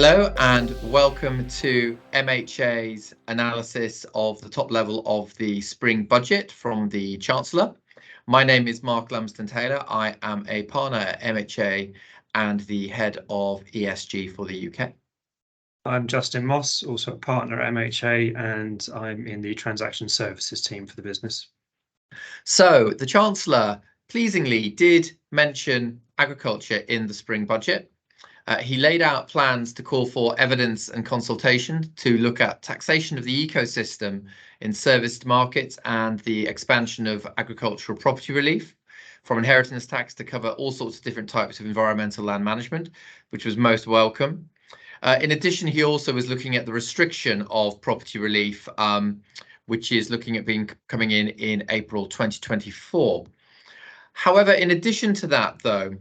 Hello and welcome to MHA's analysis of the top level of the spring budget from the Chancellor. My name is Mark Lumsden-Taylor. I am a partner at MHA and the head of ESG for the UK. I'm Justin Moss, also a partner at MHA, and I'm in the transaction services team for the business. So the Chancellor pleasingly did mention agriculture in the spring budget. He laid out plans to call for evidence and consultation to look at taxation of the ecosystem in serviced markets and the expansion of agricultural property relief, from inheritance tax to cover all sorts of different types of environmental land management, which was most welcome. In addition, he also was looking at the restriction of property relief, which is looking at coming in April 2024. However, in addition to that, though,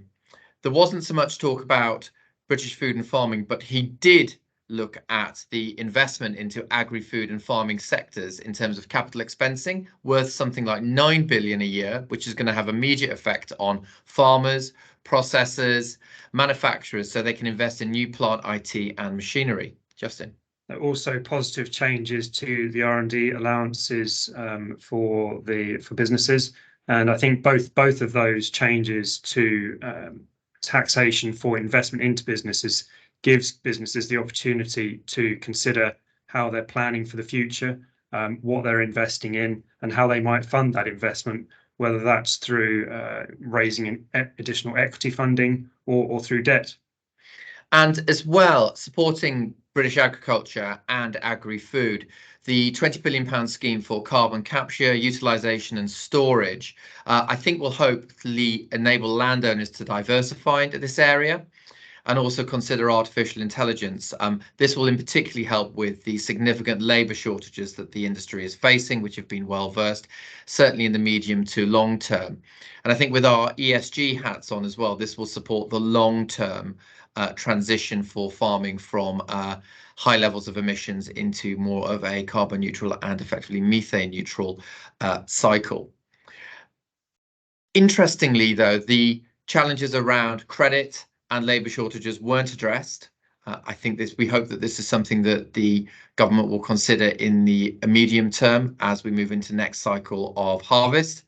there wasn't so much talk about British food and farming, but he did look at the investment into agri-food and farming sectors in terms of capital expensing, worth something like 9 billion a year, which is going to have immediate effect on farmers, processors, manufacturers, so they can invest in new plant, IT and machinery. Justin. There are also positive changes to the R&D allowances for businesses, and I think both of those changes to taxation for investment into businesses gives businesses the opportunity to consider how they're planning for the future, what they're investing in, and how they might fund that investment, whether that's through raising additional equity funding or through debt. And as well, supporting British agriculture and agri-food, the £20 billion scheme for carbon capture, utilisation and storage, I think will hopefully enable landowners to diversify into this area and also consider artificial intelligence. This will in particular help with the significant labour shortages that the industry is facing, which have been well versed, certainly in the medium to long term. And I think with our ESG hats on as well, this will support the long term transition for farming from high levels of emissions into more of a carbon neutral and effectively methane neutral cycle. Interestingly, though, the challenges around credit and labour shortages weren't addressed. We hope that this is something that the government will consider in the medium term as we move into next cycle of harvest.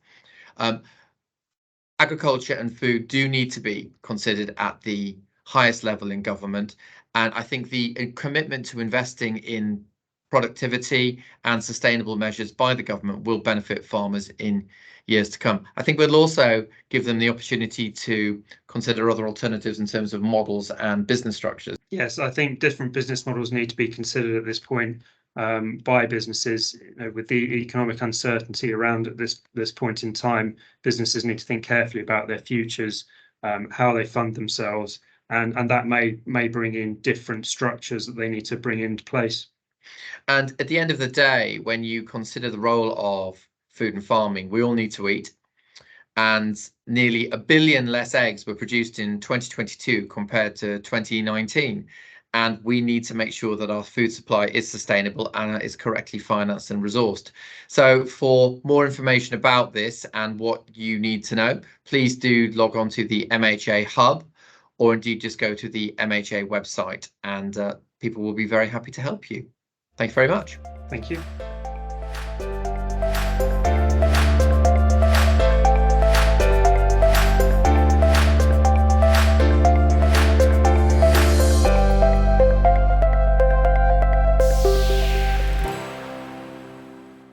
Agriculture and food do need to be considered at the highest level in government, and I think the commitment to investing in productivity and sustainable measures by the government will benefit farmers in years to come. I think we'll also give them the opportunity to consider other alternatives in terms of models and business structures. Yes, I think different business models need to be considered at this point by businesses. With the economic uncertainty around at this point in time, businesses need to think carefully about their futures, how they fund themselves, and that may bring in different structures that they need to bring into place. And at the end of the day, when you consider the role of food and farming, we all need to eat. And nearly 1 billion less eggs were produced in 2022 compared to 2019. And we need to make sure that our food supply is sustainable and is correctly financed and resourced. So for more information about this and what you need to know, please do log on to the MHA Hub, or indeed just go to the MHA website, and people will be very happy to help you. Thanks very much. Thank you.